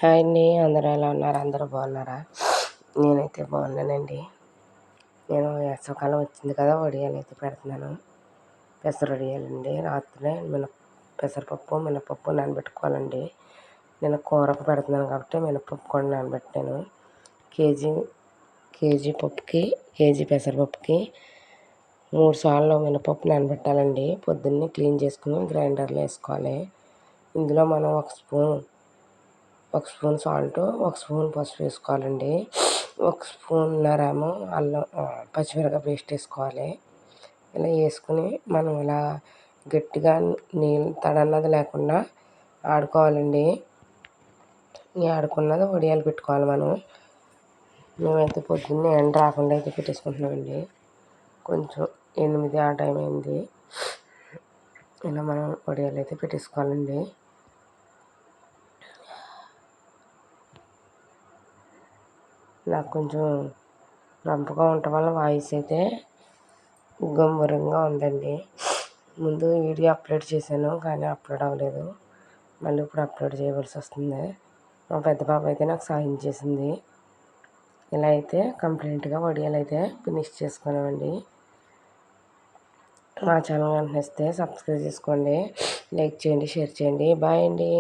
Hi అండి. అందరూ ఎలా ఉన్నారు? అందరూ బాగున్నారా? నేనైతే బాగున్నానండి. నేను వేసవికాలం వచ్చింది కదా, వడియాలు అయితే పెడుతున్నాను. పెసర వడియాలండి. రాత్రే పెసరపప్పు మినపప్పు నానబెట్టుకోవాలండి. నేను కూరకు పెడుతున్నాను కాబట్టి మినపప్పు కూడా నానబెట్టాను. కేజీ పెసరపప్పుకి 3 సార్లు మినపప్పు నానబెట్టాలండి. పొద్దున్నే క్లీన్ చేసుకుని గ్రైండర్లో వేసుకోవాలి. ఇందులో మనం ఒక స్పూన్ సాల్ట్, ఒక స్పూన్ పసుపు వేసుకోవాలండి. ఒక స్పూన్నరేమో పచ్చిమిరపకాయ పేస్ట్ వేసుకోవాలి. ఇలా వేసుకుని మనం ఇలా గట్టిగా నీళ్ళు తడన్నది లేకుండా ఆడుకోవాలండి. ఈ ఆడుకున్నది వడియాలు పెట్టుకోవాలి మనం. మేమైతే పొద్దున్నే ఎండ రాకుండా అయితే పెట్టేసుకుంటున్నామండి. కొంచెం 8 ఆ టైం అయింది. ఇలా మనం వడియాలు అయితే పెట్టేసుకోవాలండి. నాకు కొంచెం రంపుగా ఉండటం వల్ల వాయిస్ అయితే గంభీరంగా ఉందండి. ముందు వీడియో అప్లోడ్ చేశాను కానీ అప్లోడ్ అవ్వలేదు. మళ్ళీ ఇప్పుడు అప్లోడ్ చేయవలసి వస్తుంది. మా పెద్ద పాప అయితే నాకు సాయం చేసింది. ఇలా అయితే కంప్లీట్గా వడియాలు అయితే ఫినిష్ చేసుకున్నామండి. మా ఛానల్ నచ్చితే సబ్స్క్రైబ్ చేసుకోండి, లైక్ చేయండి, షేర్ చేయండి. బాయ్ అండి.